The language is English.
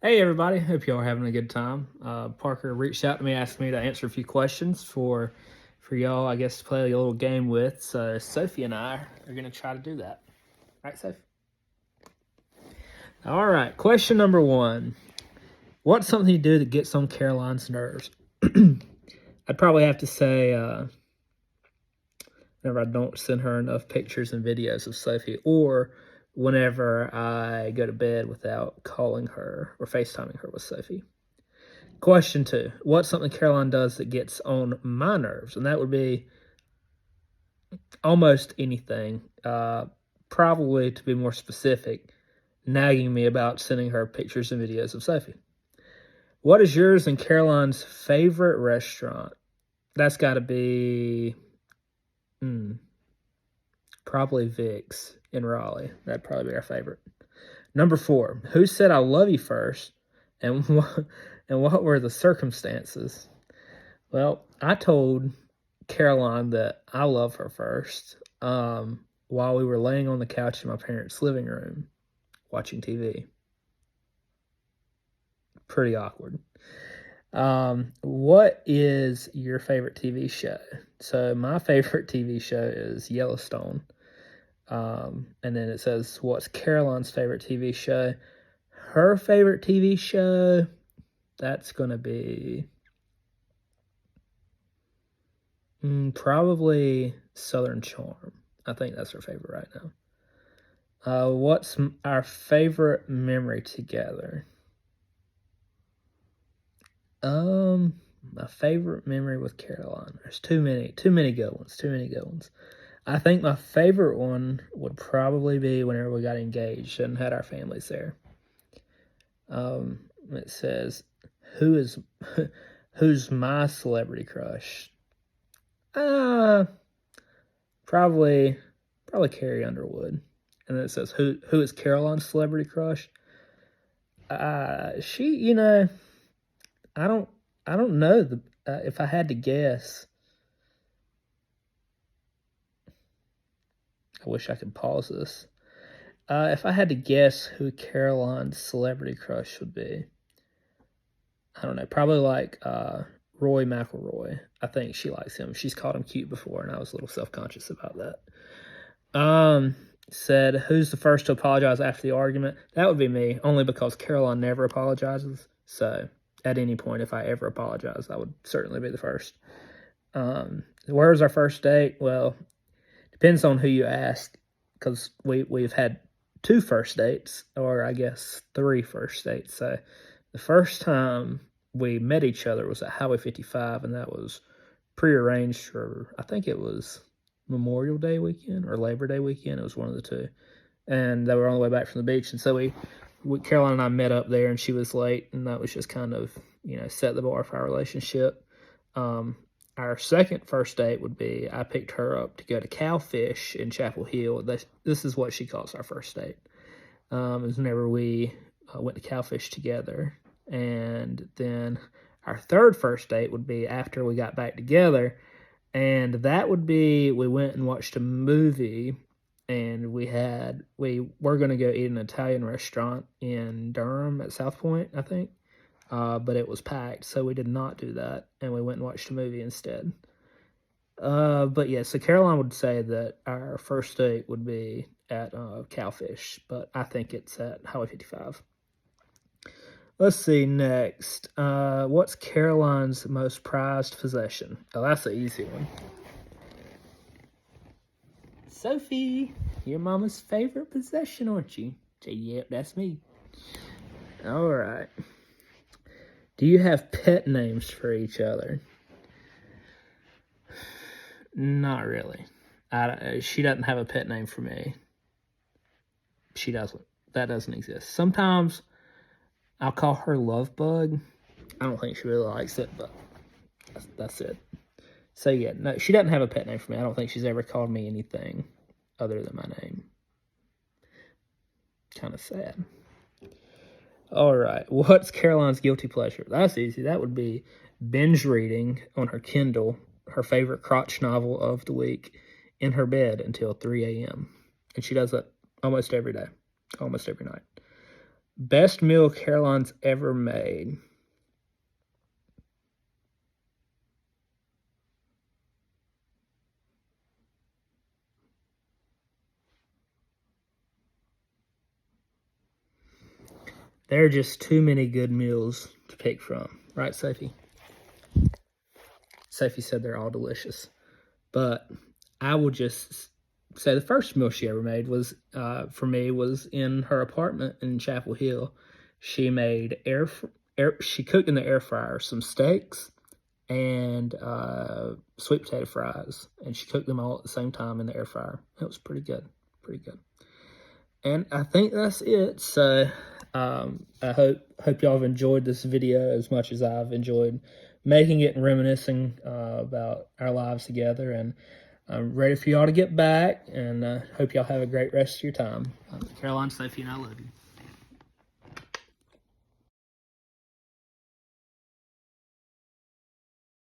Hey everybody, hope y'all are having a good time. Parker reached out to me, asked me to answer a few questions for y'all, I guess, to play a little game with. So Sophie and I are gonna try to do that. Right, Sophie? All right. Question number one: what's something you do that gets on Caroline's nerves? I'd probably have to say whenever I don't send her enough pictures and videos of Sophie, or whenever I go to bed without calling her or FaceTiming her with Sophie. Question two: what's something Caroline does that gets on my nerves? And that would be almost anything. Probably, to be more specific, nagging me about sending her pictures and videos of Sophie. What is yours and Caroline's favorite restaurant? That's got to be probably Vic's in Raleigh. That'd probably be our favorite. Number four: who said I love you first, and what were the circumstances? Well, I told Caroline that I love her first while we were laying on the couch in my parents' living room watching TV. Pretty awkward. What is your favorite TV show? So my favorite TV show is Yellowstone. And then it says, what's Caroline's favorite TV show? Her favorite TV show, that's going to be probably Southern Charm. I think that's her favorite right now. What's our favorite memory together? My favorite memory with Caroline. There's too many good ones. I think my favorite one would probably be whenever we got engaged and had our families there. It says, who's my celebrity crush? Probably Carrie Underwood. And then it says, who is Caroline's celebrity crush? She, I don't know if I had to guess. I wish I could pause this. If I had to guess who Caroline's celebrity crush would be, I don't know. Probably like Roy McIlroy. I think she likes him. She's called him cute before, and I was a little self-conscious about that. Said, who's the first to apologize after the argument? That would be me, only because Caroline never apologizes. So at any point, if I ever apologize, I would certainly be the first. Where was our first date? Well, depends on who you ask, because we've had 2 first dates, or I guess 3 first dates. So the first time we met each other was at Highway 55, and that was prearranged for, I think it was Memorial Day weekend or Labor Day weekend. It was one of the two. And they were on the way back from the beach. And so Caroline and I met up there, and she was late, and that was just kind of, set the bar for our relationship. Our second first date would be, I picked her up to go to Cowfish in Chapel Hill. This is what she calls our first date. It was whenever we went to Cowfish together. And then our third first date would be after we got back together. And that would be, we went and watched a movie, and we were going to go eat in an Italian restaurant in Durham at South Point, I think. But it was packed, so we did not do that, and we went and watched a movie instead. But yeah, so Caroline would say that our first date would be at Cowfish, but I think it's at Highway 55. Let's see, next. What's Caroline's most prized possession? Oh, that's an easy one. Sophie, your mama's favorite possession, aren't you? Say, yep, that's me. All right. Do you have pet names for each other? Not really. She doesn't have a pet name for me. She doesn't. That doesn't exist. Sometimes I'll call her Lovebug. I don't think she really likes it, but that's it. So yeah, no, she doesn't have a pet name for me. I don't think she's ever called me anything other than my name. Kind of sad. All right, what's Caroline's guilty pleasure? That's easy. That would be binge reading on her Kindle, her favorite crotch novel of the week, in her bed until 3 a.m. And she does that almost every day, almost every night. Best meal Caroline's ever made. There are just too many good meals to pick from, right, Sophie? Sophie said they're all delicious. But I will just say the first meal she ever made was, for me, was in her apartment in Chapel Hill. She made she cooked in the air fryer some steaks and sweet potato fries, and she cooked them all at the same time in the air fryer. It was pretty good, pretty good. And I think that's it. So I hope y'all have enjoyed this video as much as I've enjoyed making it and reminiscing about our lives together. And I'm ready for y'all to get back, and hope y'all have a great rest of your time. Caroline, Sophie, and I love you.